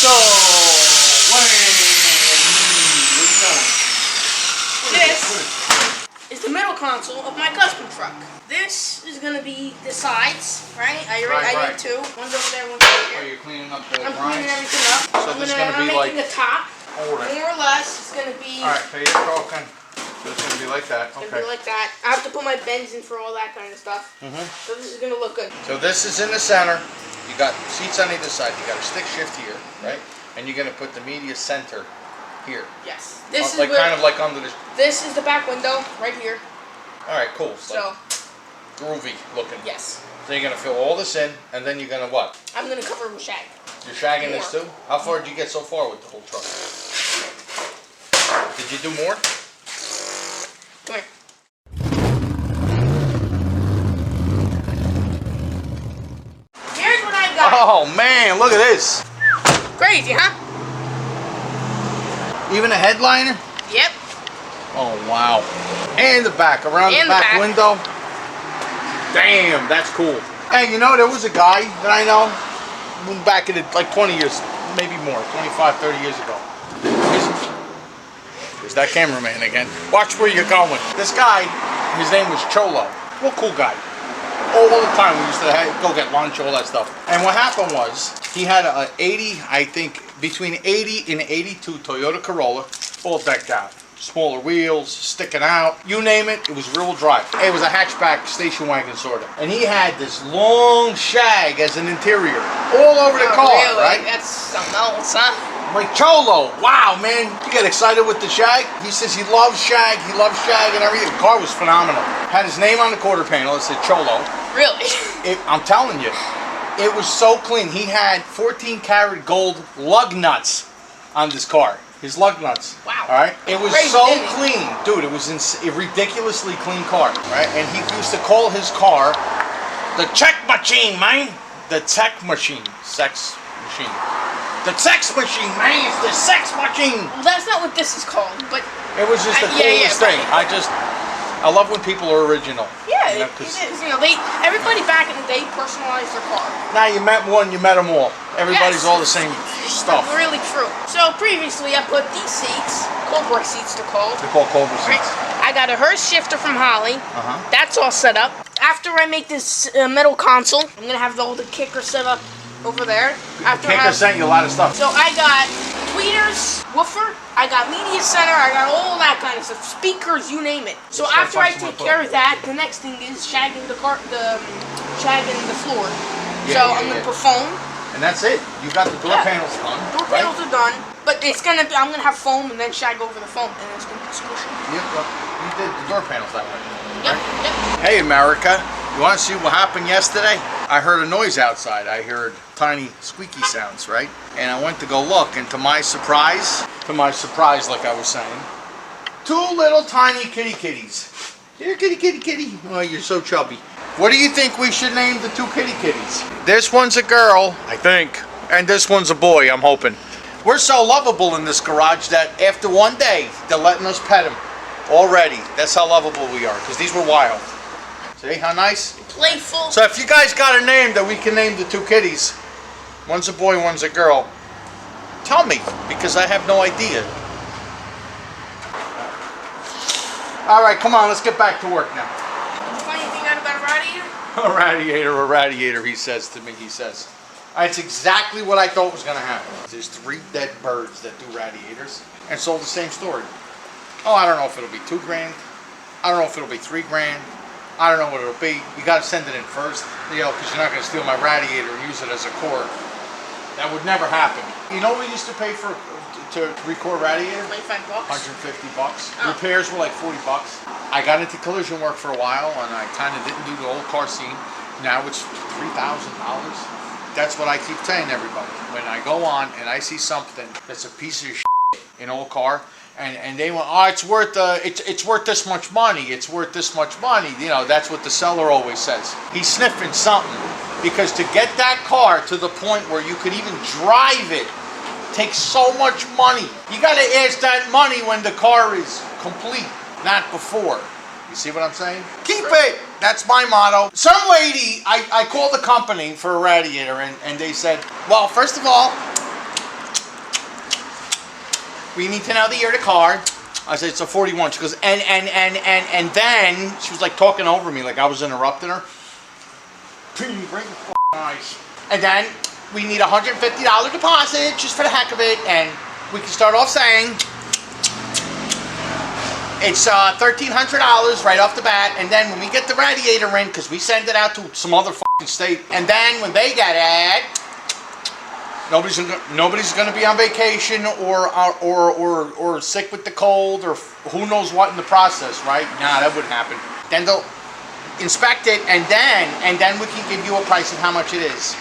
So, what are you doing? This is the middle console of my custom truck. This is gonna be the sides, right? I need two. One's over there, one's over here. Oh, you're cleaning up the I'm cleaning everything up. So this is gonna be I'm making like the top. More or less, it's gonna be. All right, so you're talking. So it's gonna be like that. It's gonna be like that. I have to put my bends in for all that kind of stuff. So this is gonna look good. So this is in the center. You got seats on either side. You got a stick shift here, right? And you're gonna put the media center here. Yes. This is like where, kind of like under the. This is the back window right here. All right, cool. So. Groovy looking. Yes. So you're gonna fill all this in, and then you're gonna what? I'm gonna cover it with shag. You're shagging this too? How far did you get so far with the whole truck? Did you do more? Come here. Here's what I got. Oh man, look at this. Crazy, huh? Even a headliner? Yep. Oh wow. And the back, around the back window. Damn, that's cool. Hey, you know, there was a guy that I know back in like 20 years, maybe more, 25, 30 years ago. There's that cameraman again. Watch where you're going. This guy, his name was Cholo. Real cool guy. All the time we used to go get lunch, all that stuff. And what happened was, he had a 80, I think, between 80 and 82 Toyota Corolla, all decked out. Smaller wheels, sticking out, you name it, it was rear-wheel drive. It was a hatchback station wagon, sort of. And he had this long shag as an interior, all over the car, really? right? That's something else, huh? I'm like, Cholo, wow, man, you get excited with the shag? He says he loves shag and everything. The car was phenomenal. Had his name on the quarter panel, it said Cholo. Really? I'm telling you, it was so clean. He had 14-karat gold lug nuts on this car. His lug nuts. Wow. All right. It was crazy, so clean, dude. It was a ridiculously clean car, right? And he used to call his car the check machine, man. The tech machine, sex machine. The sex machine, man. It's the sex machine. Well, that's not what this is called, but it was just the coolest thing. I love when people are original. Yeah, you know, it is. You know, everybody back in the day personalized their car. Now you met one, you met them all. Everybody's all the same stuff. Really true. So previously I put these seats, Cobra seats they're called. They're called Cobra seats. I got a hearse shifter from Holly. That's all set up. After I make this metal console, I'm gonna have all the kicker set up over there. After kicker sent you a lot of stuff. So I got tweeters, woofer, I got media center, I got all that kind of stuff, speakers, you name it. So after I take care of that, the next thing is shagging the floor. I'm gonna put foam. And that's it. You got the door panels done. Door panels are done, but I'm gonna have foam and then shag over the foam, and it's gonna be squishy. Yep, you did the door panels that way. Yep, right? yep. Hey America, you want to see what happened yesterday? I heard a noise outside. I heard tiny squeaky sounds, right? And I went to go look, and to my surprise, like I was saying, two little tiny kitties. Here, kitty. Oh, you're so chubby. What do you think we should name the two kitties? This one's a girl, I think, and this one's a boy, I'm hoping. We're so lovable in this garage that after one day, they're letting us pet them already. That's how lovable we are, because these were wild. See how nice? Playful. So if you guys got a name that we can name the two kitties, one's a boy, one's a girl, tell me, because I have no idea. All right, come on, let's get back to work now. Funny thing about a radiator? A radiator, he says to me, It's exactly what I thought was going to happen. There's 3 dead birds that do radiators, and it's all the same story. Oh, I don't know if it'll be $2 grand. I don't know if it'll be $3 grand. I don't know what it'll be. You got to send it in first, because you're not going to steal my radiator and use it as a core. That would never happen. You know what we used to pay to recore radiator? $25. $150. Oh. Repairs were like $40. I got into collision work for a while, and I kind of didn't do the old car scene. Now it's $3,000. That's what I keep telling everybody. When I go on and I see something that's a piece of shit, an old car, and they went, oh, it's worth this much money. It's worth this much money. You know, that's what the seller always says. He's sniffing something, because to get that car to the point where you could even drive it takes so much money. You got to ask that money when the car is complete, not before. You see what I'm saying? Keep it. That's my motto. Some lady, I called the company for a radiator, and they said, well, first of all, we need to know the year of the car. I said, it's a 41. She goes, and then she was like talking over me like I was interrupting her. Bring the f***ing eyes. And then we need a $150 deposit just for the heck of it, and we can start off saying it's $1,300 right off the bat, and then when we get the Radiator in, because we send it out to some other f***ing state, and then when they get it, nobody's gonna be on vacation or sick with the cold or who knows what in the process, right? Nah, that wouldn't happen. Then they'll inspect it, and then we can give you a price of how much it is.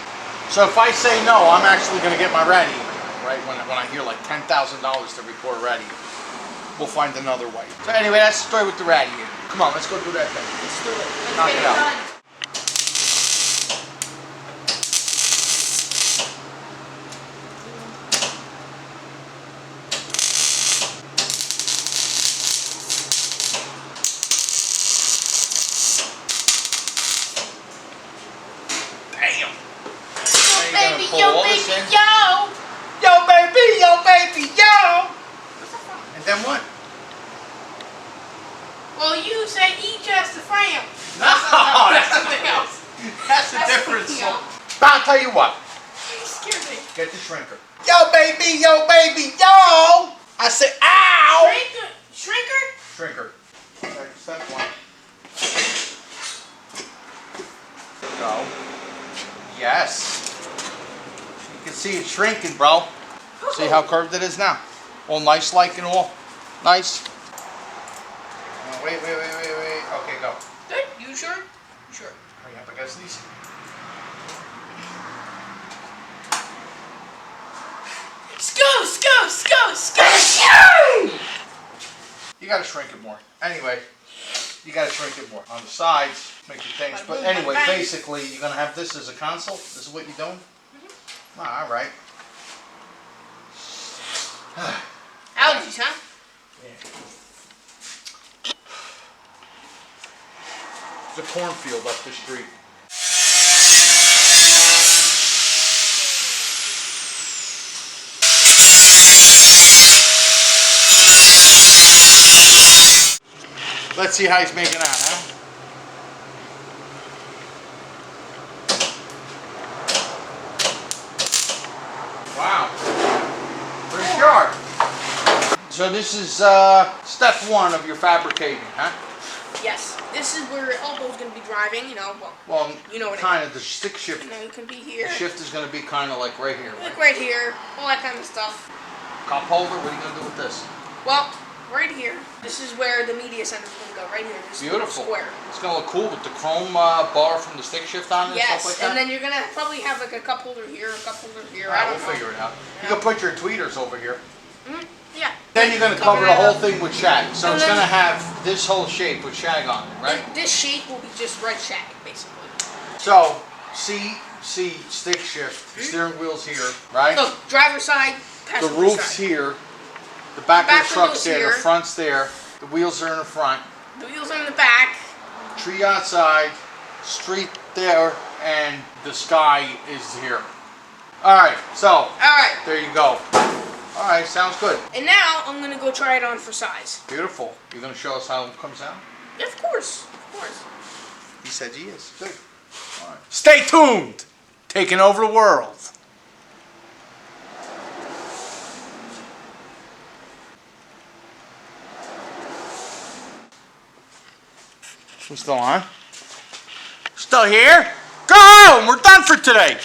So if I say no, I'm actually gonna get my Radiator, right? When I hear like $10,000 to repair a Radiator. We'll find another way. So anyway, that's the story with the Radiator. Come on, let's go do that thing. Let's do it. Let's Knock get it out. done. Bam! Yo, baby, yo! Yo, baby, yo! And then what? Well, you said eat just the frame. No, that's something else. That's a different something song. else. But I'll tell you what. You scared me. Get the shrinker. Yo, baby, yo! I said, ow! Shrinker? Shrinker. Step one. Go. Yes. You can see it shrinking, bro. See how curved it is now? All nice like and all. Nice. Wait. Okay, go. Good. You sure? Sure. Hurry up against these. Go! You gotta shrink it more. Anyway, you gotta shrink it more. On the sides, make your things. But anyway, basically, you're gonna have this as a console. This is what you're doing? Mm-hmm. All right. Allergies, huh? Yeah. There's a cornfield up the street. Let's see how he's making out, huh? Wow. Pretty sharp. So this is step one of your fabricating, huh? Yes. This is where elbow's gonna be driving. You know. Well, you know what kind of the stick shift. You know, it can be here. The shift is going to be kind of like right here. Like right here. All that kind of stuff. Cup holder. What are you going to do with this? Well, right here. This is where the media center is gonna go. Right here. This Beautiful. Square. It's going to look cool with the chrome bar from the stick shift on it and stuff like that. And then you're gonna probably have like a cup holder here, a cup holder here. Right, I don't we'll know. figure it out. Yeah. You can put your tweeters over here. Mm-hmm. Yeah. Then you're going to cover the whole thing with shag. So And it's then- going to have this whole shape with shag on it, right? And this shape will be just red shag, basically. So, see stick shift. The steering wheel's here, right? Look, driver's side, The passenger roof's side. here. The back of the truck's wheel's there. here. The front's there. The wheels are in the front. The wheels are in the back. Tree outside, street there, and the sky is here. Alright, so, Alright. there you go. Alright, sounds good. And now I'm gonna go try it on for size. Beautiful. You're going to show us how it comes out? Yeah, of course. Of course. He said he is. Good. Alright. Stay tuned! Taking over the world. We're still on? Still here? Go home! We're done for today!